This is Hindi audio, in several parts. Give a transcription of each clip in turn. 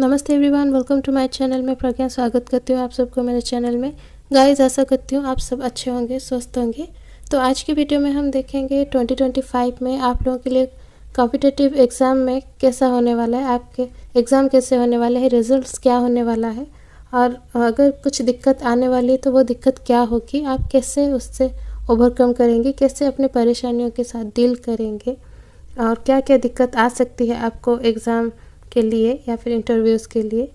नमस्ते everyone, welcome to my channel. मैं प्रज्ञा स्वागत करती हूँ आप सबको मेरे चैनल में। गाइस, आशा करती हूँ आप सब अच्छे होंगे, स्वस्थ होंगे। तो आज की वीडियो में हम देखेंगे 2025 में आप लोगों के लिए कॉम्पिटिटिव एग्ज़ाम में कैसा होने वाला है, आपके एग्ज़ाम कैसे होने वाले हैं, रिजल्ट्स क्या होने वाला है, और अगर कुछ दिक्कत आने वाली है तो वो दिक्कत क्या होगी, आप कैसे उससे ओवरकम करेंगे, कैसे अपने परेशानियों के साथ डील करेंगे, और क्या क्या दिक्कत आ सकती है आपको एग्ज़ाम के लिए या फिर इंटरव्यूज़ के लिए,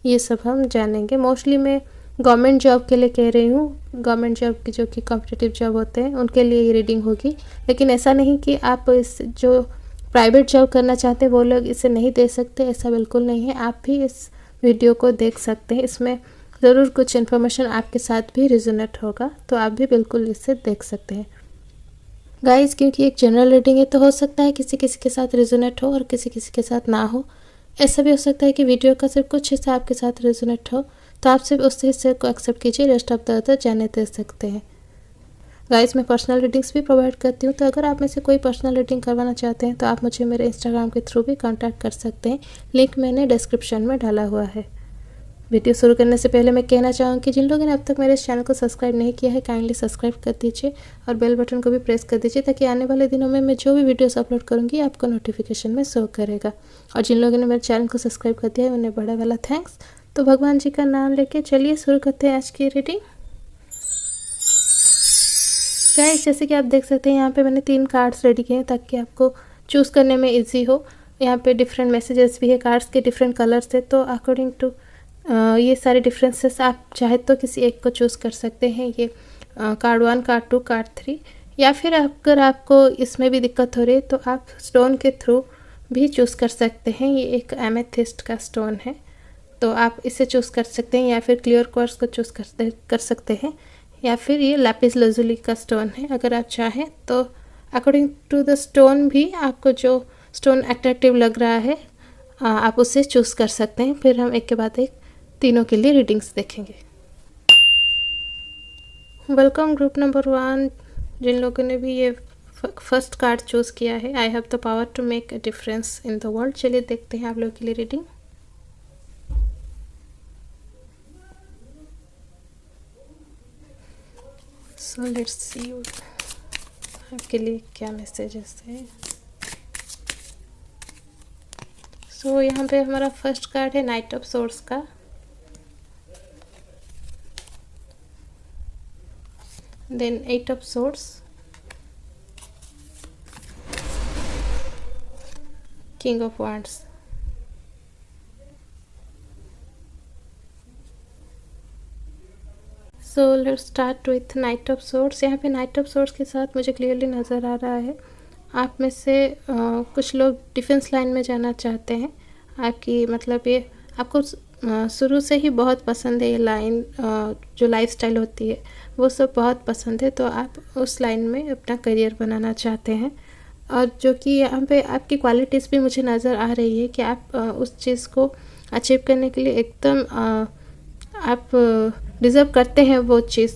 ये सब हम जानेंगे। मोस्टली मैं गवर्नमेंट जॉब के लिए कह रही हूँ, गवर्नमेंट जॉब की जो कि कॉम्पिटिटिव जॉब होते हैं उनके लिए ये रीडिंग होगी। लेकिन ऐसा नहीं कि आप इस जो प्राइवेट जॉब करना चाहते हैं वो लोग इसे नहीं दे सकते, ऐसा बिल्कुल नहीं है। आप भी इस वीडियो को देख सकते हैं, इसमें ज़रूर कुछ इन्फॉर्मेशन आपके साथ भी रिजोनेट होगा, तो आप भी बिल्कुल इसे देख सकते हैं गाइस। क्योंकि एक जनरल रीडिंग है तो हो सकता है किसी किसी के साथ रिजोनेट हो और किसी किसी के साथ ना हो। ऐसा भी हो सकता है कि वीडियो का सिर्फ कुछ हिस्सा आपके साथ रेजोनेट हो, तो आप सिर्फ उस हिस्से को एक्सेप्ट कीजिए, रेस्ट ऑफ द अदर जाने दे सकते हैं। गाइस, मैं पर्सनल रीडिंग्स भी प्रोवाइड करती हूँ, तो अगर आप में से कोई पर्सनल रीडिंग करवाना चाहते हैं तो आप मुझे मेरे इंस्टाग्राम के थ्रू भी कांटेक्ट कर सकते हैं। लिंक मैंने डिस्क्रिप्शन में डाला हुआ है। वीडियो शुरू करने से पहले मैं कहना चाहूँगी जिन लोगों ने अब तक मेरे इस चैनल को सब्सक्राइब नहीं किया है, काइंडली सब्सक्राइब कर दीजिए और बेल बटन को भी प्रेस कर दीजिए, ताकि आने वाले दिनों में मैं जो भी वीडियोस अपलोड करूँगी आपको नोटिफिकेशन में शो करेगा। और जिन लोगों ने मेरे चैनल को सब्सक्राइब कर दिया है उन्हें बड़ा वाला थैंक्स। तो भगवान जी का नाम लेके चलिए शुरू करते हैं आज की रीडिंग। गाइस, जैसे कि आप देख सकते हैं यहाँ पे मैंने 3 कार्ड्स रेडी किए हैं ताकि आपको चूज़ करने में ईजी हो। यहाँ पे डिफरेंट मैसेजेस भी है, कार्ड्स के डिफरेंट कलर्स है, तो अकॉर्डिंग टू ये सारे डिफरेंसेस आप चाहे तो किसी एक को चूज़ कर सकते हैं। ये कार्ड 1, कार्ड 2, कार्ड 3, या फिर अगर आपको इसमें भी दिक्कत हो रही है तो आप स्टोन के थ्रू भी चूज़ कर सकते हैं। ये एक एमेथिस्ट का स्टोन है, तो आप इसे चूज़ कर सकते हैं, या फिर क्लियर क्वार्ट्ज को चूज़ कर सकते हैं, या फिर ये लैपिस लाजुली का स्टोन है। अगर आप चाहें तो अकॉर्डिंग टू द स्टोन भी आपको जो स्टोन अट्रैक्टिव लग रहा है आप उसे चूज़ कर सकते हैं। फिर हम एक के बाद एक तीनों के लिए रीडिंग्स देखेंगे। वेलकम ग्रुप नंबर 1, जिन लोगों ने भी ये फर्स्ट कार्ड चूज़ किया है। I have the power to make a difference in the world. चलिए देखते हैं आप लोगों के लिए रीडिंग। सो लेट्स सी आपके लिए क्या मैसेजेस है। सो यहाँ पे हमारा फर्स्ट कार्ड है नाइट ऑफ सोर्ड्स का, then 8 of swords, king of wands, so let's start with knight of swords। यहाँ पे knight of swords के साथ मुझे क्लियरली नज़र आ रहा है आप में से कुछ लोग डिफेंस लाइन में जाना चाहते हैं। आपकी मतलब ये आपको शुरू से ही बहुत पसंद है ये लाइन, जो लाइफस्टाइल होती है वो सब बहुत पसंद है, तो आप उस लाइन में अपना करियर बनाना चाहते हैं। और जो कि यहाँ पे आपकी क्वालिटीज़ भी मुझे नज़र आ रही है कि आप उस चीज़ को अचीव करने के लिए एकदम आप डिज़र्व करते हैं वो चीज़,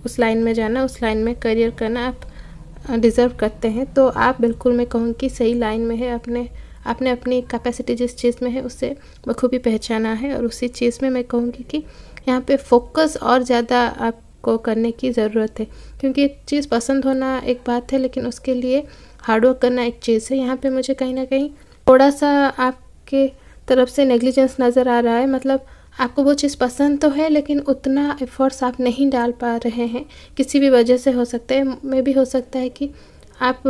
उस लाइन में जाना, उस लाइन में करियर करना आप डिज़र्व करते हैं। तो आप बिल्कुल, मैं कहूँ कि सही लाइन में है। आपने अपनी कैपेसिटी जिस चीज़ में है उससे बखूबी पहचाना है, और उसी चीज़ में मैं कहूँगी कि यहाँ पे फोकस और ज़्यादा आपको करने की ज़रूरत है। क्योंकि एक चीज़ पसंद होना एक बात है, लेकिन उसके लिए हार्डवर्क करना एक चीज़ है। यहाँ पे मुझे कहीं ना कहीं थोड़ा सा आपके तरफ से नेग्लिजेंस नज़र आ रहा है। मतलब आपको वो चीज़ पसंद तो है लेकिन उतना एफर्ट्स आप नहीं डाल पा रहे हैं, किसी भी वजह से हो सकता है। में भी हो सकता है कि आप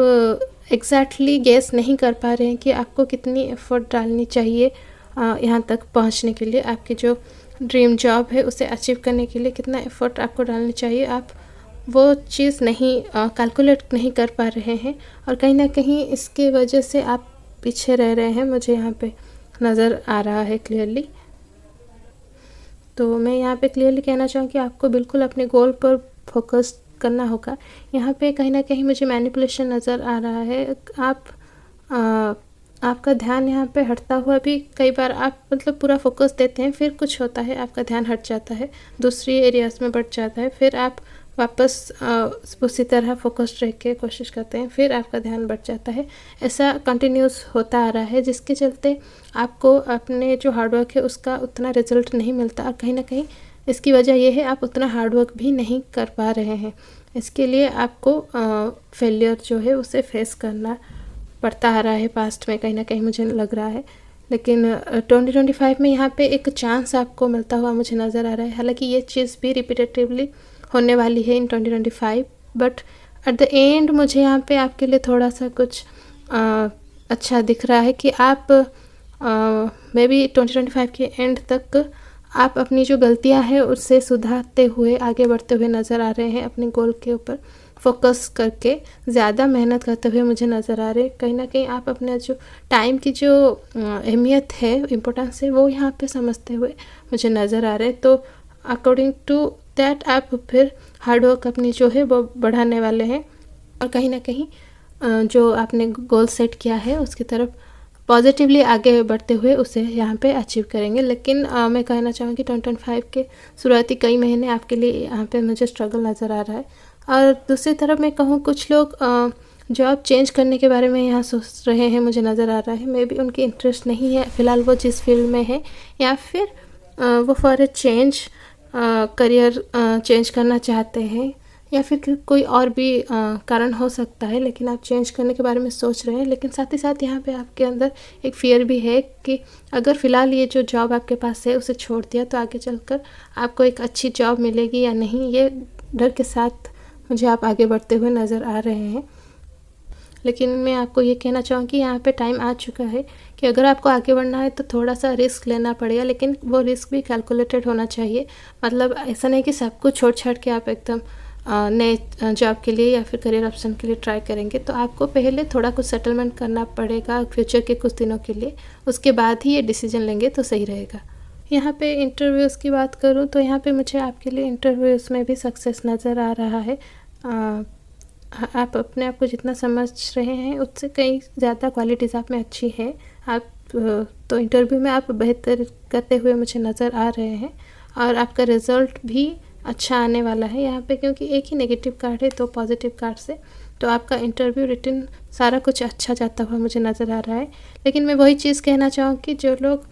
एग्जैक्टली गेस नहीं कर पा रहे हैं कि आपको कितनी एफ़र्ट डालनी चाहिए यहाँ तक पहुँचने के लिए। आपकी जो ड्रीम जॉब है उसे अचीव करने के लिए कितना एफ़र्ट आपको डालनी चाहिए, आप वो चीज़ नहीं कैलकुलेट नहीं कर पा रहे हैं, और कहीं ना कहीं इसके वजह से आप पीछे रह रहे हैं, मुझे यहाँ पे नज़र आ रहा है क्लियरली। तो मैं यहाँ पे क्लियरली कहना चाहूँ कि आपको बिल्कुल अपने गोल पर फोकस करना होगा। यहाँ पे कहीं ना कहीं मुझे मैनिपुलेशन नज़र आ रहा है। आपका ध्यान यहाँ पे हटता हुआ भी कई बार आप मतलब पूरा फोकस देते हैं, फिर कुछ होता है आपका ध्यान हट जाता है, दूसरी एरियाज़ में बढ़ जाता है, फिर आप वापस उसी तरह फोकस्ड रह के कोशिश करते हैं, फिर आपका ध्यान बढ़ जाता है। ऐसा कंटिन्यूस होता आ रहा है, जिसके चलते आपको अपने जो हार्डवर्क है उसका उतना रिजल्ट नहीं मिलता, और कहीं ना कहीं इसकी वजह यह है आप उतना हार्डवर्क भी नहीं कर पा रहे हैं। इसके लिए आपको फेलियर जो है उसे फेस करना पड़ता आ रहा है पास्ट में, कहीं ना कहीं मुझे लग रहा है। लेकिन 2025 में यहाँ पे एक चांस आपको मिलता हुआ मुझे नज़र आ रहा है। हालांकि ये चीज़ भी रिपीटेटिवली होने वाली है in 2025, but at the end मुझे यहाँ पे आपके लिए थोड़ा सा कुछ अच्छा दिख रहा है कि आप मे बी 2025 के एंड तक आप अपनी जो गलतियाँ हैं उससे सुधारते हुए आगे बढ़ते हुए नज़र आ रहे हैं। अपने गोल के ऊपर फोकस करके ज़्यादा मेहनत करते हुए मुझे नज़र आ रहे हैं। कहीं ना कहीं आप अपना जो टाइम की जो अहमियत है, इम्पोर्टेंस है, वो यहाँ पे समझते हुए मुझे नज़र आ रहे हैं। तो अकॉर्डिंग टू दैट आप फिर हार्डवर्क अपनी जो है वो बढ़ाने वाले हैं, और कहीं ना कहीं जो आपने गोल सेट किया है उसकी तरफ पॉजिटिवली आगे बढ़ते हुए उसे यहाँ पे अचीव करेंगे। लेकिन मैं कहना चाहूँगी 2025 के शुरुआती कई महीने आपके लिए यहाँ पे मुझे स्ट्रगल नज़र आ रहा है। और दूसरी तरफ मैं कहूँ कुछ लोग जॉब चेंज करने के बारे में यहाँ सोच रहे हैं, मुझे नज़र आ रहा है। मे बी उनकी इंटरेस्ट नहीं है फ़िलहाल वो जिस फील्ड में है, या फिर वो for a change career change करना चाहते हैं, या फिर कोई और भी कारण हो सकता है। लेकिन आप चेंज करने के बारे में सोच रहे हैं, लेकिन साथ ही साथ यहाँ पे आपके अंदर एक फ़ियर भी है कि अगर फ़िलहाल ये जो जॉब आपके पास है उसे छोड़ दिया तो आगे चलकर आपको एक अच्छी जॉब मिलेगी या नहीं, ये डर के साथ मुझे आप आगे बढ़ते हुए नज़र आ रहे हैं। लेकिन मैं आपको ये कहना चाहूँगी यहाँ पे टाइम आ चुका है कि अगर आपको आगे बढ़ना है तो थोड़ा सा रिस्क लेना पड़ेगा, लेकिन वो रिस्क भी कैलकुलेटेड होना चाहिए। मतलब ऐसा नहीं कि सब कुछ छोड़ छाड़ के आप एकदम नए जॉब के लिए या फिर करियर ऑप्शन के लिए ट्राई करेंगे। तो आपको पहले थोड़ा कुछ सेटलमेंट करना पड़ेगा फ्यूचर के कुछ दिनों के लिए, उसके बाद ही ये डिसीजन लेंगे तो सही रहेगा। यहाँ पे इंटरव्यूज़ की बात करूँ तो यहाँ पे मुझे आपके लिए इंटरव्यूज़ में भी सक्सेस नज़र आ रहा है। आप अपने आप को जितना समझ रहे हैं उससे कई ज़्यादा क्वालिटीज़ आप में अच्छी है। आप तो इंटरव्यू में आप बेहतर करते हुए मुझे नज़र आ रहे हैं, और आपका रिज़ल्ट भी अच्छा आने वाला है यहाँ पे, क्योंकि एक ही नेगेटिव कार्ड है तो पॉजिटिव कार्ड से तो आपका इंटरव्यू रिटन सारा कुछ अच्छा जाता हुआ मुझे नज़र आ रहा है। लेकिन मैं वही चीज़ कहना चाहूँगी, जो लोग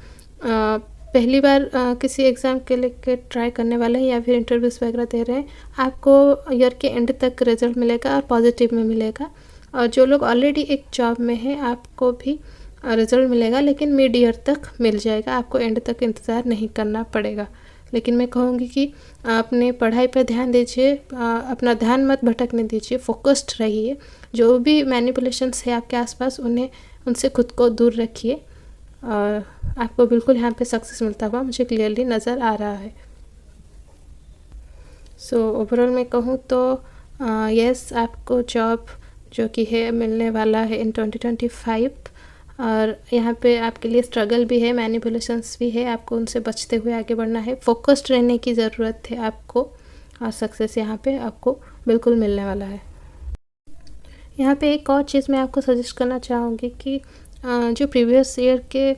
पहली बार किसी एग्ज़ाम के लिए ट्राई करने वाले हैं या फिर इंटरव्यूज़ वगैरह दे रहे हैं, आपको ईयर के एंड तक रिज़ल्ट मिलेगा और पॉजिटिव में मिलेगा। और जो लोग ऑलरेडी एक जॉब में हैं आपको भी रिज़ल्ट मिलेगा, लेकिन मिड ईयर तक मिल जाएगा, आपको एंड तक इंतज़ार नहीं करना पड़ेगा। लेकिन मैं कहूँगी कि अपने पढ़ाई पर ध्यान दीजिए, अपना ध्यान मत भटकने दीजिए, फोकस्ड रहिए। जो भी मैनिपुलेशंस है आपके आसपास उनसे खुद को दूर रखिए, और आपको बिल्कुल यहाँ पे सक्सेस मिलता हुआ मुझे क्लियरली नज़र आ रहा है। सो ओवरऑल मैं कहूँ तो यस, आपको जॉब जो कि है मिलने वाला है इन 2025, और यहाँ पे आपके लिए स्ट्रगल भी है, मैनिपुलेशंस भी है, आपको उनसे बचते हुए आगे बढ़ना है, फोकस्ड रहने की ज़रूरत है आपको, और सक्सेस यहाँ पे आपको बिल्कुल मिलने वाला है। यहाँ पे एक और चीज़ मैं आपको सजेस्ट करना चाहूँगी कि जो प्रीवियस ईयर के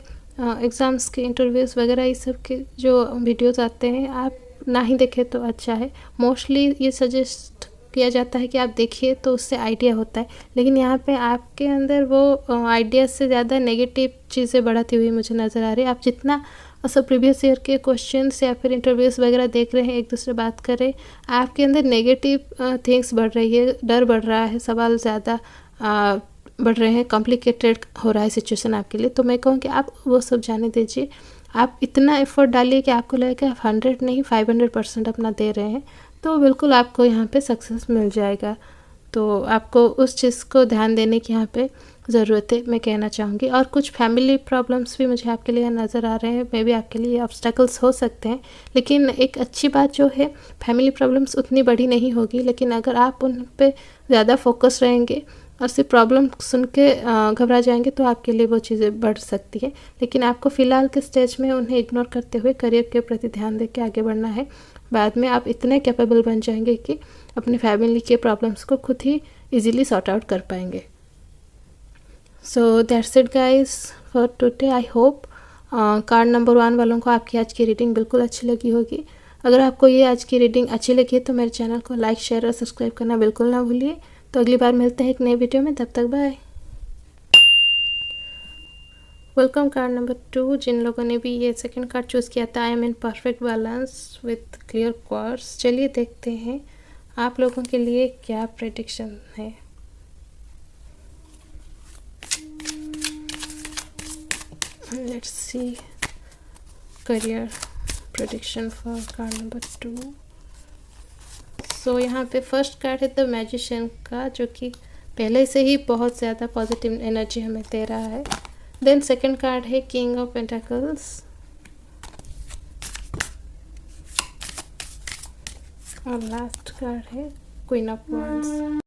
एग्ज़ाम्स के इंटरव्यूज़ वगैरह ये सब के जो वीडियोज़ आते हैं आप ना ही देखें तो अच्छा है। मोस्टली ये सजेस्ट किया जाता है कि आप देखिए तो उससे आइडिया होता है, लेकिन यहाँ पे आपके अंदर वो आइडिया से ज़्यादा नेगेटिव चीज़ें बढ़ती हुई मुझे नज़र आ रही है। आप जितना सब प्रीवियस ईयर के क्वेश्चंस या फिर इंटरव्यूज़ वगैरह देख रहे हैं, एक दूसरे बात कर रहे हैं, आपके अंदर नेगेटिव थिंग्स बढ़ रही है, डर बढ़ रहा है, सवाल ज़्यादा बढ़ रहे हैं, कॉम्प्लिकेटेड हो रहा है सिचुएशन आपके लिए। तो मैं कहूँ कि आप वो सब जाने दीजिए, आप इतना एफर्ट डालिए कि आपको लगे कि आप 100 नहीं 500% अपना दे रहे हैं, तो बिल्कुल आपको यहाँ पे सक्सेस मिल जाएगा। तो आपको उस चीज़ को ध्यान देने की यहाँ पे ज़रूरत है, मैं कहना चाहूँगी। और कुछ फैमिली प्रॉब्लम्स भी मुझे आपके लिए नज़र आ रहे हैं, मे बी आपके लिए ऑब्स्टेकल्स हो सकते हैं, लेकिन एक अच्छी बात जो है फैमिली प्रॉब्लम्स उतनी बड़ी नहीं होगी, लेकिन अगर आप उन पे ज़्यादा फोकस रहेंगे और सिर्फ प्रॉब्लम सुन के घबरा जाएंगे तो आपके लिए वो चीज़ें बढ़ सकती है। लेकिन आपको फ़िलहाल के स्टेज में उन्हें इग्नोर करते हुए करियर के प्रति ध्यान दे के आगे बढ़ना है। बाद में आप इतने कैपेबल बन जाएंगे कि अपनी फैमिली के प्रॉब्लम्स को खुद ही इजीली सॉर्ट आउट कर पाएंगे। So that's it guys for today. I hope card number 1 वालों को आपकी आज की रीडिंग बिल्कुल अच्छी लगी होगी। अगर आपको ये आज की रीडिंग अच्छी लगी तो मेरे चैनल को लाइक, शेयर और सब्सक्राइब करना बिल्कुल ना भूलिए। तो अगली बार मिलते हैं एक नई वीडियो में, तब तक बाय। वेलकम कार्ड नंबर 2, जिन लोगों ने भी ये सेकंड कार्ड चूज़ किया था, I am in perfect balance with clear quartz. चलिए देखते हैं आप लोगों के लिए क्या प्रेडिक्शन है। Let's see career prediction for card number 2। सो यहाँ पे फर्स्ट कार्ड है द मैजिशियन का, जो कि पहले से ही बहुत ज़्यादा पॉजिटिव एनर्जी हमें दे रहा है। देन सेकंड कार्ड है किंग ऑफ पेंटाकल्स और लास्ट कार्ड है क्वीन ऑफ वांड्स।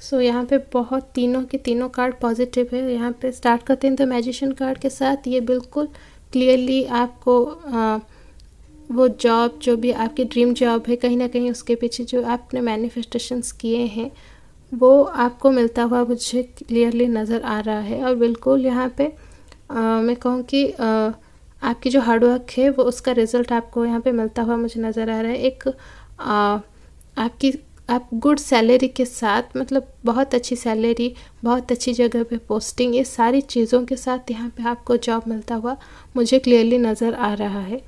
सो यहाँ पे बहुत तीनों के तीनों कार्ड पॉजिटिव है। यहाँ पे स्टार्ट करते हैं द मैजिशियन कार्ड के साथ। ये बिल्कुल क्लियरली आपको वो जॉब, जो भी आपकी ड्रीम जॉब है, कहीं ना कहीं उसके पीछे जो आपने मैनिफेस्टेशंस किए हैं वो आपको मिलता हुआ मुझे क्लियरली नज़र आ रहा है। और बिल्कुल यहाँ पे मैं कहूँ कि आपकी जो हार्डवर्क है वो उसका रिज़ल्ट आपको यहाँ पे मिलता हुआ मुझे नज़र आ रहा है। एक आप गुड सैलरी के साथ, मतलब बहुत अच्छी सैलरी, बहुत अच्छी जगह पे पोस्टिंग, ये सारी चीज़ों के साथ यहाँ पे आपको जॉब मिलता हुआ मुझे क्लियरली नज़र आ रहा है।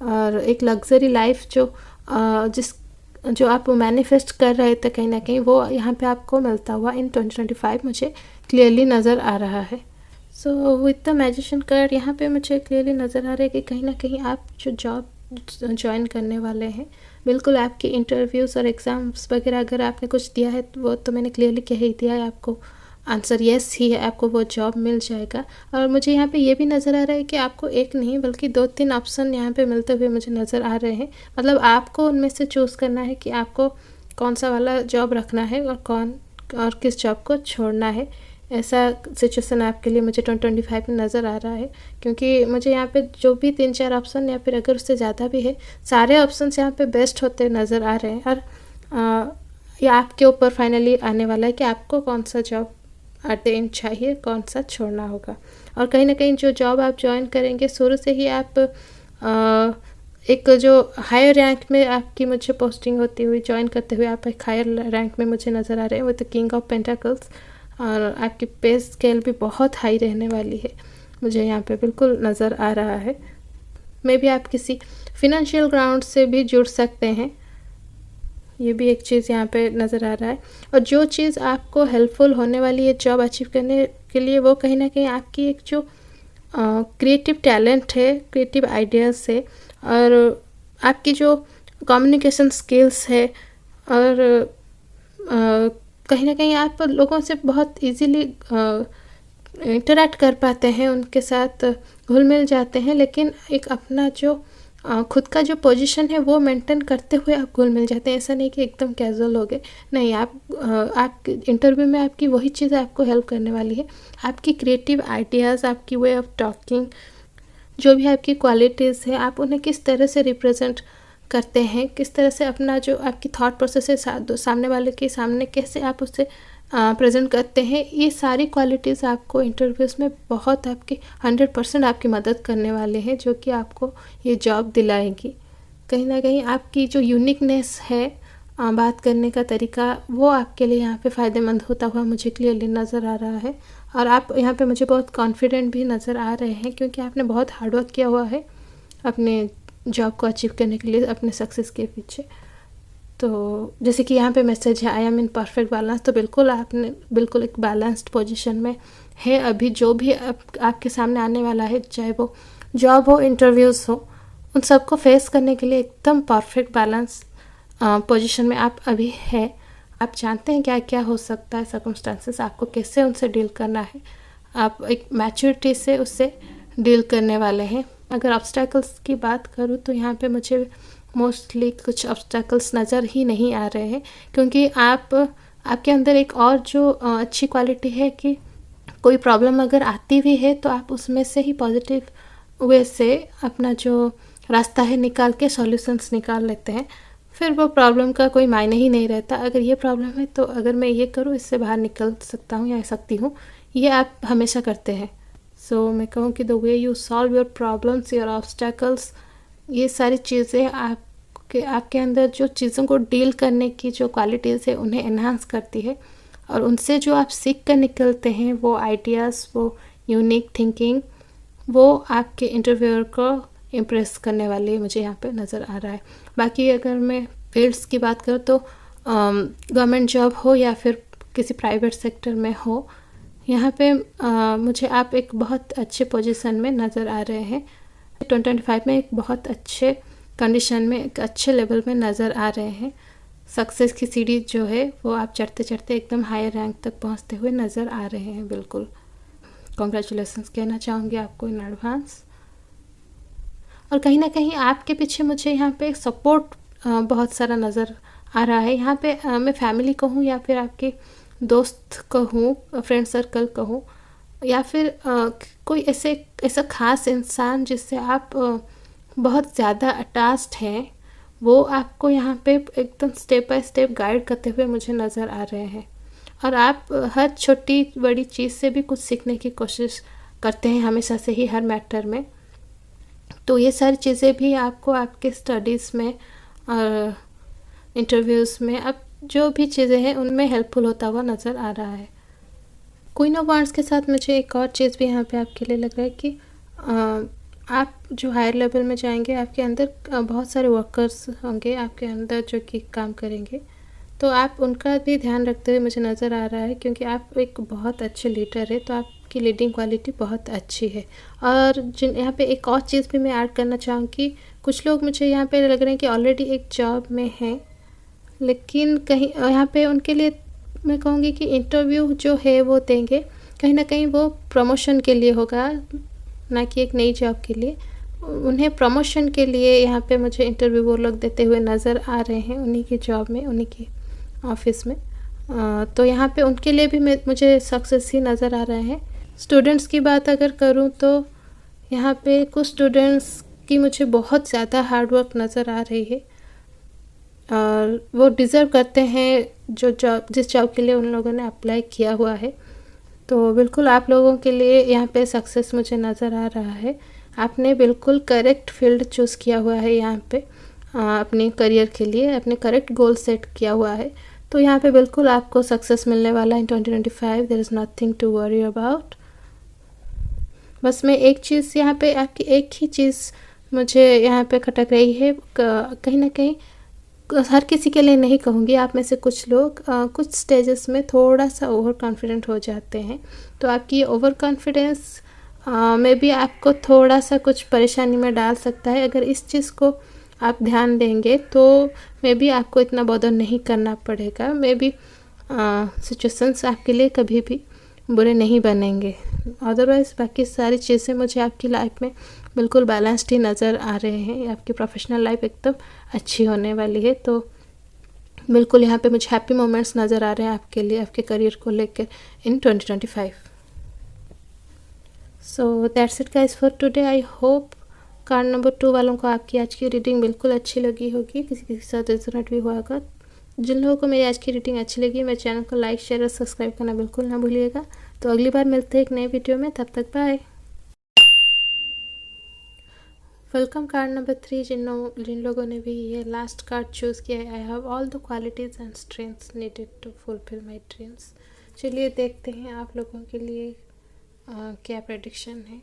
और एक लग्जरी लाइफ जो आप मैनिफेस्ट कर रहे थे कहीं ना कहीं, वो यहाँ पे आपको मिलता हुआ इन 2025 मुझे क्लियरली नज़र आ रहा है। So with the magician card यहाँ पे मुझे क्लियरली नज़र आ रहा है कि कहीं ना कहीं आप जो जॉब ज्वाइन करने वाले हैं, बिल्कुल आपके इंटरव्यूज़ और एग्ज़ाम्स वगैरह अगर आपने कुछ दिया है वो तो मैंने क्लियरली कह ही दिया है, आपको आंसर येस ही है, आपको वो जॉब मिल जाएगा। और मुझे यहाँ पे ये भी नज़र आ रहा है कि आपको एक नहीं बल्कि 2-3 ऑप्शन यहाँ पे मिलते हुए मुझे नज़र आ रहे हैं। मतलब आपको उनमें से चूज़ करना है कि आपको कौन सा वाला जॉब रखना है और किस जॉब को छोड़ना है। ऐसा सिचुएसन आपके लिए मुझे 2025 में नज़र आ रहा है, क्योंकि मुझे यहाँ पे जो भी 3-4 ऑप्शन या फिर अगर उससे ज़्यादा भी है, सारे ऑप्शन यहाँ पे बेस्ट होते नज़र आ रहे हैं। और ये आपके ऊपर फाइनली आने वाला है कि आपको कौन सा जॉब एट द एंड चाहिए, कौन सा छोड़ना होगा। और कहीं ना कहीं जो जॉब आप ज्वाइन करेंगे, शुरू से ही आप एक जो हायर रैंक में आपकी मुझे पोस्टिंग होती हुई, ज्वाइन करते हुए आप एक हायर रैंक में मुझे नज़र आ रहे हैं with the king of pentacles. और आपकी पे स्केल भी बहुत हाई रहने वाली है, मुझे यहाँ पे बिल्कुल नज़र आ रहा है। मे बी आप किसी फिनेंशियल ग्राउंड से भी जुड़ सकते हैं, ये भी एक चीज़ यहाँ पे नज़र आ रहा है। और जो चीज़ आपको हेल्पफुल होने वाली है जॉब अचीव करने के लिए, वो कहीं ना कहीं आपकी एक जो क्रिएटिव टैलेंट है, क्रिएटिव आइडियाज़ है, और आपकी जो कम्युनिकेशन स्किल्स है, और कहीं ना कहीं आप लोगों से बहुत इजीली इंटरेक्ट कर पाते हैं, उनके साथ घुल मिल जाते हैं, लेकिन एक अपना जो खुद का जो पोजीशन है वो मेंटेन करते हुए आप घुल मिल जाते हैं। ऐसा नहीं कि एकदम कैजुअल हो गए, नहीं, आप इंटरव्यू में आपकी वही चीज़ आपको हेल्प करने वाली है। आपकी क्रिएटिव आइडियाज़, आपकी वे ऑफ टॉकिंग, जो भी आपकी क्वालिटीज़ है, आप उन्हें किस तरह से रिप्रेजेंट करते हैं, किस तरह से अपना जो आपकी थॉट प्रोसेस है सामने वाले के सामने कैसे आप उससे प्रेजेंट करते हैं, ये सारी क्वालिटीज़ आपको इंटरव्यूज़ में बहुत आपकी 100% आपकी मदद करने वाले हैं, जो कि आपको ये जॉब दिलाएगी। कहीं ना कहीं आपकी जो यूनिकनेस है, बात करने का तरीका, वो आपके लिए यहाँ पे फ़ायदेमंद होता हुआ मुझे क्लियरली नज़र आ रहा है। और आप यहाँ पे मुझे बहुत कॉन्फिडेंट भी नज़र आ रहे हैं, क्योंकि आपने बहुत हार्डवर्क किया हुआ है अपने जॉब को अचीव करने के लिए, अपने सक्सेस के पीछे। तो जैसे कि यहाँ पे मैसेज है I am in perfect balance, तो बिल्कुल आपने बिल्कुल एक बैलेंस्ड पोजीशन में है अभी। जो भी आपके सामने आने वाला है, चाहे वो जॉब हो, इंटरव्यूज़ हो, उन सबको फेस करने के लिए एकदम परफेक्ट बैलेंस पोजीशन में आप अभी है। आप जानते हैं क्या क्या हो सकता है सर्कमस्टांसेस, आपको कैसे उनसे डील करना है, आप एक मैच्योरिटी से उससे डील करने वाले हैं। अगर ऑब्स्टैकल्स की बात करूँ तो यहाँ पे मुझे मोस्टली कुछ ऑब्स्टैकल्स नज़र ही नहीं आ रहे हैं, क्योंकि आपके अंदर एक और जो अच्छी क्वालिटी है कि कोई प्रॉब्लम अगर आती भी है तो आप उसमें से ही पॉजिटिव वे से अपना जो रास्ता है निकाल के सॉल्यूशंस निकाल लेते हैं। फिर वो प्रॉब्लम का कोई मायने ही नहीं रहता। अगर ये प्रॉब्लम है तो अगर मैं ये करूँ, इससे बाहर निकल सकता हूँ या सकती हूँ, ये आप हमेशा करते हैं। सो मैं कहूँ कि the way you solve your problems, your obstacles, ये सारी चीज़ें आपके अंदर जो चीज़ों को डील करने की जो क्वालिटीज़ है उन्हें एनहांस करती है, और उनसे जो आप सीख कर निकलते हैं वो आइडियाज़, वो यूनिक थिंकिंग, वो आपके इंटरव्यूअर को इम्प्रेस करने वाली मुझे यहाँ पे नज़र आ रहा है। बाकी अगर मैं फील्ड्स की बात करूँ तो गवर्नमेंट जॉब हो या फिर किसी प्राइवेट सेक्टर में हो, यहाँ पे मुझे आप एक बहुत अच्छे पोजीशन में नज़र आ रहे हैं। 2025 में एक बहुत अच्छे कंडीशन में, एक अच्छे लेवल में नज़र आ रहे हैं। सक्सेस की सीढ़ी जो है वो आप चढ़ते चढ़ते एकदम हायर रैंक तक पहुँचते हुए नज़र आ रहे हैं। बिल्कुल कॉन्ग्रेचुलेसन्स कहना चाहूँगी आपको इन एडवांस। और कहीं ना कहीं आपके पीछे मुझे यहाँ पे एक सपोर्ट बहुत सारा नज़र आ रहा है। यहाँ पे मैं फैमिली कहूँ या फिर आपके दोस्त कहूँ, फ्रेंड सर्कल कहूँ, या फिर कोई ऐसा ख़ास इंसान जिससे आप बहुत ज़्यादा अटैच्ड हैं, वो आपको यहाँ पे एकदम स्टेप बाय स्टेप गाइड करते हुए मुझे नज़र आ रहे हैं। और आप हर छोटी बड़ी चीज़ से भी कुछ सीखने की कोशिश करते हैं हमेशा से ही, हर मैटर में। तो ये सारी चीज़ें भी आपको आपके स्टडीज़ में और इंटरव्यूज़ में, अब जो भी चीज़ें हैं उनमें हेल्पफुल होता हुआ नज़र आ रहा है। क्वीन ऑफ वांड्स के साथ मुझे एक और चीज़ भी यहाँ पे आपके लिए लग रहा है कि आप जो हायर लेवल में जाएंगे, आपके अंदर बहुत सारे वर्कर्स होंगे आपके अंदर जो कि काम करेंगे, तो आप उनका भी ध्यान रखते हुए मुझे नज़र आ रहा है, क्योंकि आप एक बहुत अच्छे लीडर है, तो आपकी लीडिंग क्वालिटी बहुत अच्छी है। और यहाँ पे एक और चीज़ भी मैं ऐड करना चाहूँगी, कुछ लोग मुझे यहाँ पे लग रहे हैं कि ऑलरेडी एक जॉब में हैं, लेकिन कहीं यहाँ पे उनके लिए मैं कहूँगी कि इंटरव्यू जो है वो देंगे, कहीं ना कहीं वो प्रमोशन के लिए होगा, ना कि एक नई जॉब के लिए। उन्हें प्रमोशन के लिए यहाँ पे मुझे इंटरव्यू वो लोग देते हुए नज़र आ रहे हैं, उन्हीं की जॉब में, उन्हीं की ऑफिस में। तो यहाँ पे उनके लिए भी मुझे सक्सेस ही नज़र आ रहे हैं। स्टूडेंट्स की बात अगर करूँ तो यहाँ पे कुछ स्टूडेंट्स की मुझे बहुत ज़्यादा हार्डवर्क नज़र आ रही है, और वो डिज़र्व करते हैं जिस जॉब के लिए उन लोगों ने अप्लाई किया हुआ है। तो बिल्कुल आप लोगों के लिए यहाँ पे सक्सेस मुझे नज़र आ रहा है। आपने बिल्कुल करेक्ट फील्ड चूज़ किया हुआ है यहाँ पे, अपने करियर के लिए अपने करेक्ट गोल सेट किया हुआ है। तो यहाँ पे बिल्कुल आपको सक्सेस मिलने वाला है in 2025। There is nothing to worry about. बस मैं एक चीज़ यहाँ पे, आपकी एक ही चीज़ मुझे यहाँ पे खटक रही है, कहीं ना कहीं हर किसी के लिए नहीं कहूँगी, आप में से कुछ लोग कुछ स्टेजेस में थोड़ा सा ओवर कॉन्फिडेंट हो जाते हैं। तो आपकी ये ओवर कॉन्फिडेंस में भी आपको थोड़ा सा कुछ परेशानी में डाल सकता है। अगर इस चीज़ को आप ध्यान देंगे तो मे बी आपको इतना बॉदर नहीं करना पड़ेगा, मे बी सिचुएशंस आपके लिए कभी भी बुरे नहीं बनेंगे। अदरवाइज़ बाकी सारी चीज़ें मुझे आपकी लाइफ में बिल्कुल बैलेंस्ड ही नज़र आ रहे हैं। आपकी प्रोफेशनल लाइफ एकदम अच्छी होने वाली है। तो बिल्कुल यहाँ पे मुझे हैप्पी मोमेंट्स नज़र आ रहे हैं आपके लिए, आपके करियर को लेकर इन 2025। So that's it guys for today. I hope card number 2 वालों को आपकी आज की रीडिंग बिल्कुल अच्छी लगी होगी, किसी के साथ रेजोनेट भी हुआ होगा। जिन लोगों को मेरी आज की रीडिंग अच्छी लगी, मेरे चैनल को लाइक, शेयर और सब्सक्राइब करना बिल्कुल ना भूलिएगा। तो अगली बार मिलते हैं एक नए वीडियो में, तब तक बाय। वेलकम कार्ड नंबर 3, जिन लोगों ने भी ये लास्ट कार्ड चूज़ किया है। I have all the qualities and strengths needed to fulfil my dreams. चलिए देखते हैं आप लोगों के लिए क्या प्रेडिक्शन है।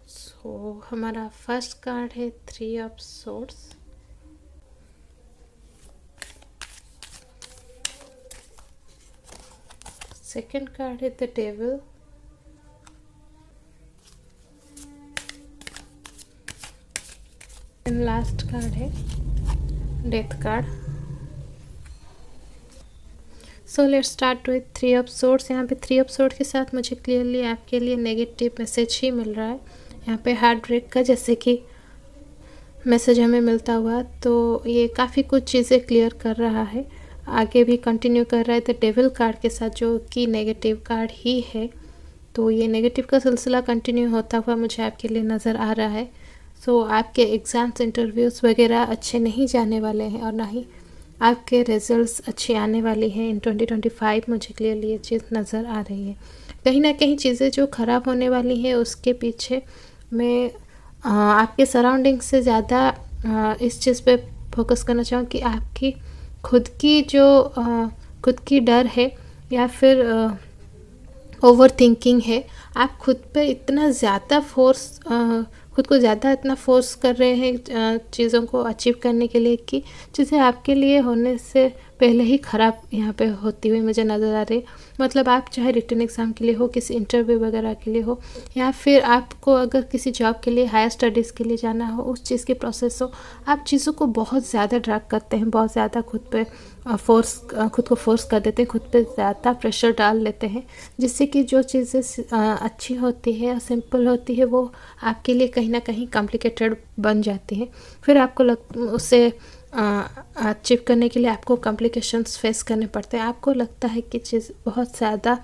सो हमारा फर्स्ट कार्ड है 3 ऑफ सोर्ड्स। सेकेंड कार्ड है the devil. And last card है death card. So let's start with 3 of swords. यहाँ पे 3 ऑफ सोर्ड के साथ मुझे क्लियरली आपके लिए नेगेटिव मैसेज ही मिल रहा है। यहाँ पे हार्ट ब्रेक का जैसे कि मैसेज हमें मिलता हुआ, तो ये काफ़ी कुछ चीज़ें क्लियर कर रहा है, आगे भी कंटिन्यू कर रहा है। तो डेविल कार्ड के साथ जो कि नेगेटिव कार्ड ही है, तो ये नेगेटिव का सिलसिला कंटिन्यू होता हुआ मुझे आपके लिए नज़र आ रहा है। सो आपके एग्ज़ाम्स इंटरव्यूज़ वगैरह अच्छे नहीं जाने वाले हैं और ना ही आपके रिजल्ट्स अच्छे आने वाले हैं इन 2025। मुझे क्लियरली ये चीज़ नज़र आ रही है। कहीं ना कहीं चीज़ें जो ख़राब होने वाली हैं उसके पीछे मैं आपके सराउंडिंग से ज़्यादा इस चीज़ पे फोकस करना चाहूँ कि आपकी खुद की जो खुद की डर है या फिर ओवर थिंकिंग है। आप खुद पे इतना ज़्यादा खुद को ज़्यादा इतना फोर्स कर रहे हैं चीज़ों को अचीव करने के लिए कि चीज़ें आपके लिए होने से पहले ही ख़राब यहाँ पे होती हुई मुझे नज़र आ रही है। मतलब आप चाहे रिटन एग्ज़ाम के लिए हो, किसी इंटरव्यू वगैरह के लिए हो, या फिर आपको अगर किसी जॉब के लिए हायर स्टडीज़ के लिए जाना हो, उस चीज़ की प्रोसेस हो, आप चीज़ों को बहुत ज़्यादा ड्रैग करते हैं, बहुत ज़्यादा खुद को फोर्स कर देते हैं, खुद पे ज़्यादा प्रेशर डाल लेते हैं, जिससे कि जो चीज़ें अच्छी होती है, सिंपल होती है, वो आपके लिए कहीं ना कहीं कॉम्प्लिकेटेड बन जाती हैं। फिर आपको उसे अचीव करने के लिए आपको कॉम्प्लिकेशंस फेस करने पड़ते हैं। आपको लगता है कि चीज़ बहुत ज़्यादा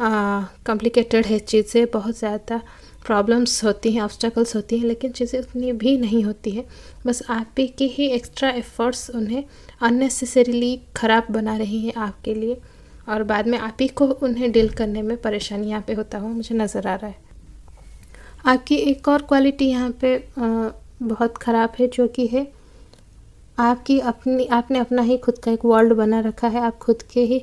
कॉम्प्लिकेटेड है, चीज़ें बहुत ज़्यादा प्रॉब्लम्स होती हैं, ऑब्स्टेकल्स होती हैं, लेकिन चीज़ें उतनी भी नहीं होती हैं। बस आप ही के ही एक्स्ट्रा एफर्ट्स उन्हें अननेसेसरीली ख़राब बना रही हैं आपके लिए, और बाद में आप ही को उन्हें डील करने में परेशानी यहाँ पे होता हुआ मुझे नज़र आ रहा है। आपकी एक और क्वालिटी यहाँ पे बहुत ख़राब है, जो कि है आपने अपना ही खुद का एक वर्ल्ड बना रखा है। आप खुद के ही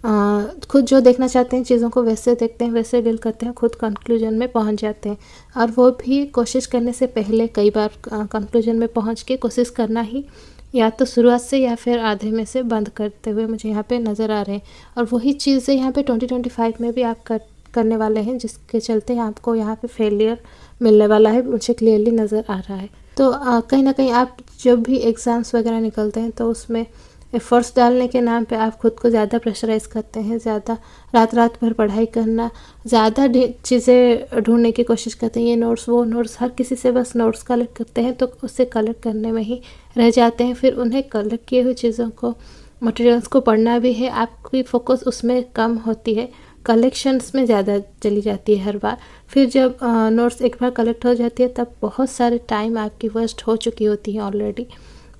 खुद जो देखना चाहते हैं चीज़ों को वैसे देखते हैं, वैसे डील करते हैं, खुद कंक्लूजन में पहुंच जाते हैं। और वो भी कोशिश करने से पहले कई बार कंक्लूजन में पहुंच के कोशिश करना ही या तो शुरुआत से या फिर आधे में से बंद करते हुए मुझे यहाँ पे नज़र आ रहे हैं। और वही चीज़ें यहाँ पे 2025 में भी आप करने वाले हैं, जिसके चलते आपको यहाँ पे फेलियर मिलने वाला है, मुझे क्लियरली नज़र आ रहा है। तो कहीं ना कहीं आप जब भी एग्ज़ाम्स वगैरह निकलते हैं तो उसमें एफ़र्ट्स डालने के नाम पे आप खुद को ज़्यादा प्रेशराइज़ करते हैं, ज़्यादा रात भर पढ़ाई करना, ज़्यादा चीज़ें ढूंढने की कोशिश करते हैं, ये नोट्स वो नोट्स, हर किसी से बस नोट्स कलेक्ट करते हैं, तो उससे कलेक्ट करने में ही रह जाते हैं। फिर उन्हें कलेक्ट किए हुए चीज़ों को, मटेरियल्स को पढ़ना भी है, आपकी फोकस उसमें कम होती है, कलेक्शंस में ज़्यादा चली जाती है हर बार। फिर जब नोट्स एक बार कलेक्ट हो जाती है तब बहुत सारे टाइम आपकी वेस्ट हो चुकी होती है ऑलरेडी,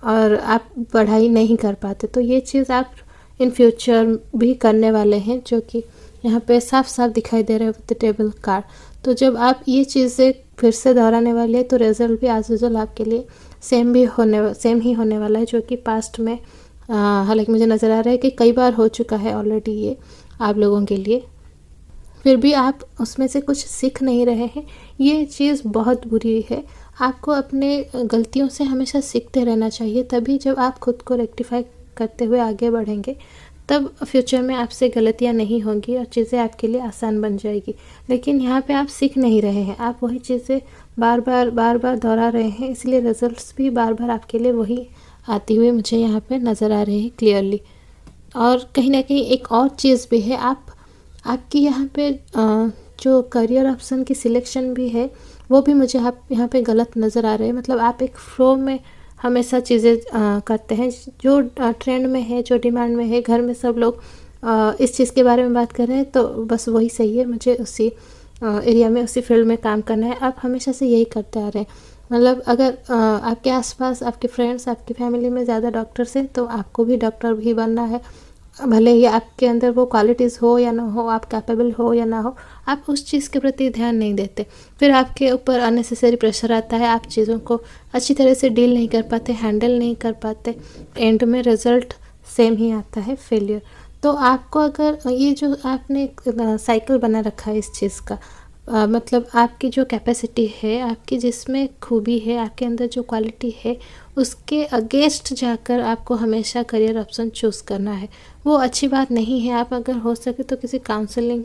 और आप पढ़ाई नहीं कर पाते। तो ये चीज़ आप इन फ्यूचर भी करने वाले हैं, जो कि यहाँ पे साफ साफ दिखाई दे रहा है विद द टेबल कार्ड। तो जब आप ये चीज़ें फिर से दोहराने वाले हैं तो रिज़ल्ट भी एज यूजुअल आपके लिए सेम ही होने वाला है, जो कि पास्ट में हालांकि मुझे नज़र आ रहा है कि कई बार हो चुका है ऑलरेडी ये आप लोगों के लिए। फिर भी आप उसमें से कुछ सीख नहीं रहे हैं, ये चीज़ बहुत बुरी है। आपको अपने गलतियों से हमेशा सीखते रहना चाहिए, तभी जब आप खुद को रेक्टिफाई करते हुए आगे बढ़ेंगे तब फ्यूचर में आपसे गलतियां नहीं होंगी और चीज़ें आपके लिए आसान बन जाएगी। लेकिन यहाँ पे आप सीख नहीं रहे हैं, आप वही चीज़ें बार बार दोहरा रहे हैं, इसलिए रिजल्ट्स भी बार बार आपके लिए वही आती हुई मुझे यहाँ पे नज़र आ रही है क्लियरली। और कहीं ना कहीं एक और चीज़ भी है, आपकी यहाँ पे जो करियर ऑप्शन की सिलेक्शन भी है वो भी मुझे आप यहाँ पे गलत नज़र आ रहे हैं। मतलब आप एक फ्लो में हमेशा चीज़ें करते हैं, जो ट्रेंड में है, जो डिमांड में है, घर में सब लोग इस चीज़ के बारे में बात कर रहे हैं तो बस वही सही है, मुझे उसी एरिया में, उसी फील्ड में काम करना है। आप हमेशा से यही करते आ रहे हैं। मतलब अगर आपके आसपास आपके फ्रेंड्स, आपकी फैमिली में ज़्यादा डॉक्टर्स हैं तो आपको भी डॉक्टर भी बनना है, भले ही आपके अंदर वो क्वालिटीज़ हो या ना हो, आप कैपेबल हो या ना हो, आप उस चीज़ के प्रति ध्यान नहीं देते। फिर आपके ऊपर अननेसेसरी प्रेशर आता है, आप चीज़ों को अच्छी तरह से डील नहीं कर पाते, हैंडल नहीं कर पाते, एंड में रिज़ल्ट सेम ही आता है, फेलियर। तो आपको अगर ये जो आपने साइकिल बना रखा है इस चीज़ का, मतलब आपकी जो कैपेसिटी है, आपकी जिसमें खूबी है, आपके अंदर जो क्वालिटी है, उसके अगेंस्ट जाकर आपको हमेशा करियर ऑप्शन चूज़ करना है, वो अच्छी बात नहीं है। आप अगर हो सके तो किसी काउंसलिंग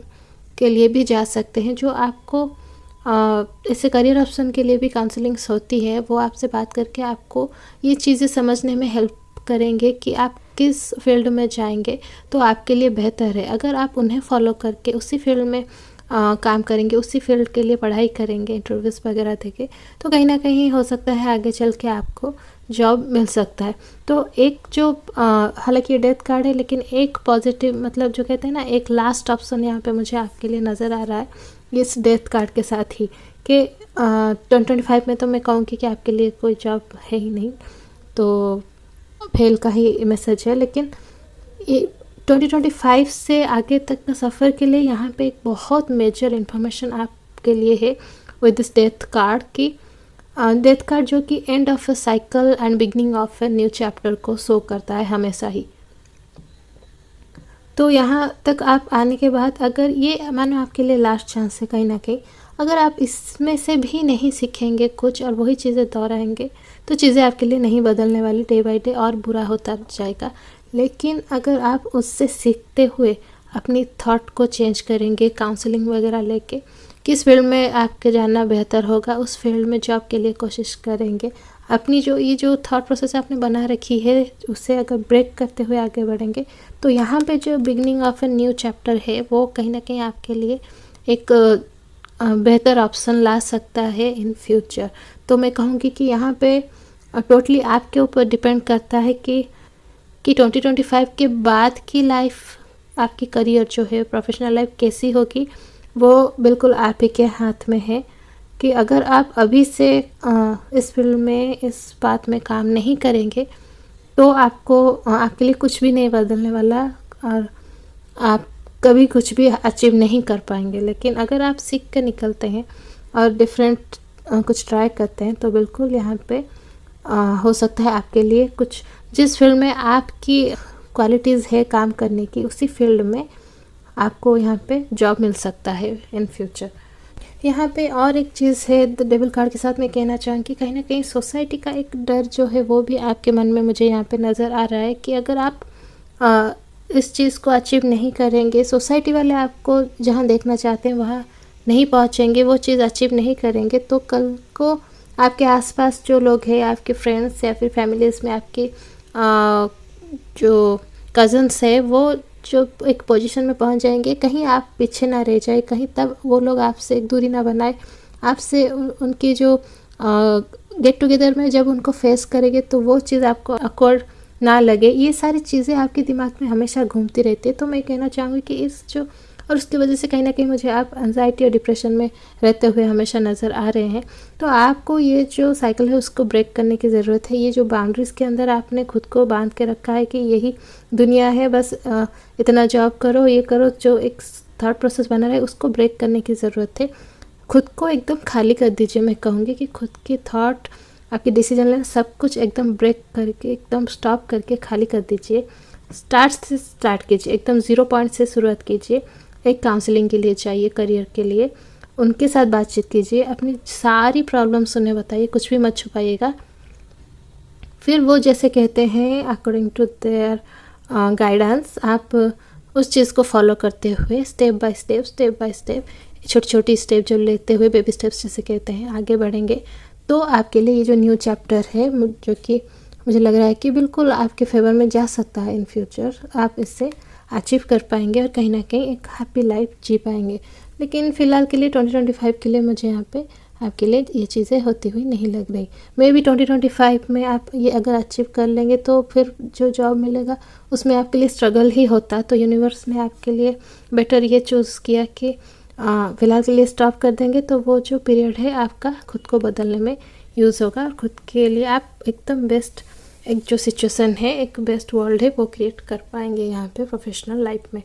के लिए भी जा सकते हैं, जो आपको इससे करियर ऑप्शन के लिए भी काउंसलिंग्स होती है, वो आपसे बात करके आपको ये चीज़ें समझने में हेल्प करेंगे कि आप किस फील्ड में जाएंगे तो आपके लिए बेहतर है। अगर आप उन्हें फॉलो करके उसी फील्ड में काम करेंगे, उसी फील्ड के लिए पढ़ाई करेंगे, इंटरव्यूज़ वगैरह देंगे, तो कहीं ना कहीं हो सकता है आगे चल के आपको जॉब मिल सकता है। तो एक जो हालांकि ये डेथ कार्ड है, लेकिन एक पॉजिटिव, मतलब जो कहते हैं ना, एक लास्ट ऑप्शन यहाँ पे मुझे आपके लिए नज़र आ रहा है इस डेथ कार्ड के साथ ही, कि 2025 में तो मैं कहूँगी कि आपके लिए कोई जॉब है ही नहीं, तो फेल का ही मैसेज है। लेकिन ये 2025 से आगे तक का सफ़र के लिए यहाँ पे एक बहुत मेजर इन्फॉर्मेशन आपके लिए है विद दिस डेथ कार्ड की डेथ कार्ड, जो कि end of a cycle and beginning of a new chapter को शो करता है हमेशा ही। तो यहाँ तक आप आने के बाद अगर ये मानो आपके लिए लास्ट चांस है कहीं ना कहीं, अगर आप इसमें से भी नहीं सीखेंगे कुछ और वही चीज़ें दोहराएंगे तो चीज़ें आपके लिए नहीं बदलने वाली, डे बाय डे और बुरा होता जाएगा। लेकिन अगर आप उससे सीखते हुए अपनी थॉट को चेंज करेंगे, काउंसलिंग वगैरह लेके किस फील्ड में आपके जाना बेहतर होगा, उस फील्ड में जॉब के लिए कोशिश करेंगे, अपनी जो थॉट प्रोसेस आपने बना रखी है उसे अगर ब्रेक करते हुए आगे बढ़ेंगे, तो यहाँ पे जो beginning of a new chapter है वो कहीं ना कहीं आपके लिए एक बेहतर ऑप्शन ला सकता है इन फ्यूचर। तो मैं कहूँगी कि यहाँ पे टोटली आपके ऊपर डिपेंड करता है कि 2025 के बाद की लाइफ, आपकी करियर जो है, प्रोफेशनल लाइफ कैसी होगी, वो बिल्कुल आप ही के हाथ में है। कि अगर आप अभी से इस फील्ड में, इस बात में काम नहीं करेंगे तो आपके लिए कुछ भी नहीं बदलने वाला और आप कभी कुछ भी अचीव नहीं कर पाएंगे। लेकिन अगर आप सीख कर निकलते हैं और डिफरेंट कुछ ट्राई करते हैं तो बिल्कुल यहाँ पे हो सकता है आपके लिए कुछ, जिस फील्ड में आपकी क्वालिटीज़ है काम करने की, उसी फील्ड में आपको यहाँ पे जॉब मिल सकता है इन फ्यूचर। यहाँ पे और एक चीज़ है डेविल कार्ड के साथ मैं कहना चाहूँगी, कहीं ना कहीं सोसाइटी का एक डर जो है वो भी आपके मन में मुझे यहाँ पे नज़र आ रहा है कि अगर आप इस चीज़ को अचीव नहीं करेंगे, सोसाइटी वाले आपको जहाँ देखना चाहते हैं वहाँ नहीं पहुँचेंगे, वो चीज़ अचीव नहीं करेंगे, तो कल को आपके आसपास जो लोग हैं, आपके फ्रेंड्स या फिर फैमिलीज़ में आपके जो कज़न्स है, वो जो एक पोजीशन में पहुंच जाएंगे, कहीं आप पीछे ना रह जाए, कहीं तब वो लोग आपसे एक दूरी ना बनाए, आपसे उनकी जो गेट टुगेदर में जब उनको फेस करेंगे तो वो चीज़ आपको ऑकवर्ड ना लगे। ये सारी चीज़ें आपके दिमाग में हमेशा घूमती रहती है। तो मैं कहना चाहूँगी कि और उसकी वजह से कहीं ना कहीं मुझे आप एंजाइटी और डिप्रेशन में रहते हुए हमेशा नज़र आ रहे हैं। तो आपको ये जो साइकिल है उसको ब्रेक करने की ज़रूरत है। ये जो बाउंड्रीज़ के अंदर आपने खुद को बांध के रखा है कि यही दुनिया है, बस इतना जॉब करो, ये करो, जो एक थॉट प्रोसेस बना रहा है उसको ब्रेक करने की ज़रूरत है। खुद को एकदम खाली कर दीजिए। मैं कहूँगी कि खुद की थॉट, आपकी डिसीजन लेना, सब कुछ एकदम ब्रेक करके, एकदम स्टॉप करके खाली कर दीजिए। स्टार्ट कीजिए, एकदम 0 पॉइंट से शुरुआत कीजिए। एक काउंसलिंग के लिए चाहिए, करियर के लिए, उनके साथ बातचीत कीजिए, अपनी सारी प्रॉब्लम्स उन्हें बताइए, कुछ भी मत छुपाइएगा। फिर वो जैसे कहते हैं अकॉर्डिंग टू देयर गाइडेंस आप उस चीज़ को फॉलो करते हुए स्टेप बाय स्टेप छोटी छोटी स्टेप जो लेते हुए, बेबी स्टेप्स जिसे कहते हैं, आगे बढ़ेंगे तो आपके लिए ये जो न्यू चैप्टर है, जो कि मुझे लग रहा है कि बिल्कुल आपके फेवर में जा सकता है इन फ्यूचर, आप इससे अचीव कर पाएंगे और कहीं ना कहीं एक हैप्पी लाइफ जी पाएंगे। लेकिन फ़िलहाल के लिए 2025 के लिए मुझे यहाँ पे आपके लिए ये चीज़ें होती हुई नहीं लग रही। मे बी 2025 में आप ये अगर अचीव कर लेंगे तो फिर जो जॉब मिलेगा उसमें आपके लिए स्ट्रगल ही होता। तो यूनिवर्स ने आपके लिए बेटर ये चूज़ किया कि फ़िलहाल के लिए स्टॉप कर देंगे, तो वो जो पीरियड है आपका खुद को बदलने में यूज़ होगा और खुद के लिए आप एकदम बेस्ट एक जो सिचुएशन है, एक बेस्ट वर्ल्ड है, वो क्रिएट कर पाएंगे यहाँ पे प्रोफेशनल लाइफ में।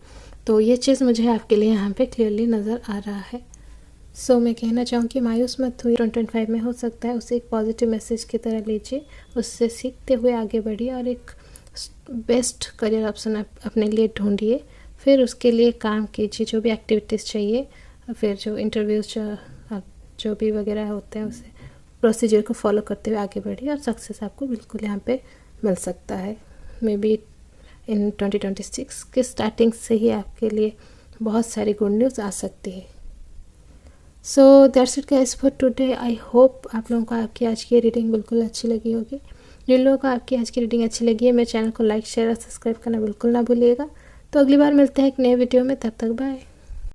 तो ये चीज़ मुझे आपके लिए यहाँ पे क्लियरली नज़र आ रहा है। सो मैं कहना चाहूँ कि मायूस मत हुई, 2025 में हो सकता है उसे एक पॉजिटिव मैसेज की तरह लीजिए, उससे सीखते हुए आगे बढ़िए और एक बेस्ट करियर ऑप्शन अपने लिए ढूंढिए। फिर उसके लिए काम कीजिए, जो भी एक्टिविटीज़ चाहिए, फिर जो इंटरव्यूज़ जो भी वगैरह होते हैं उसे प्रोसीजर को फॉलो करते हुए आगे बढ़िए और सक्सेस आपको बिल्कुल यहाँ पे मिल सकता है। मे बी इन 2026 के स्टार्टिंग से ही आपके लिए बहुत सारी गुड न्यूज़ आ सकती है। So that's it guys for today. I hope आप लोगों को आपकी आज की रीडिंग बिल्कुल अच्छी लगी होगी। जिन लोगों को आपकी आज की रीडिंग अच्छी लगी है, मेरे चैनल को लाइक, शेयर और सब्सक्राइब करना बिल्कुल ना भूलिएगा। तो अगली बार मिलते हैं एक नए वीडियो में, तब तक बाय।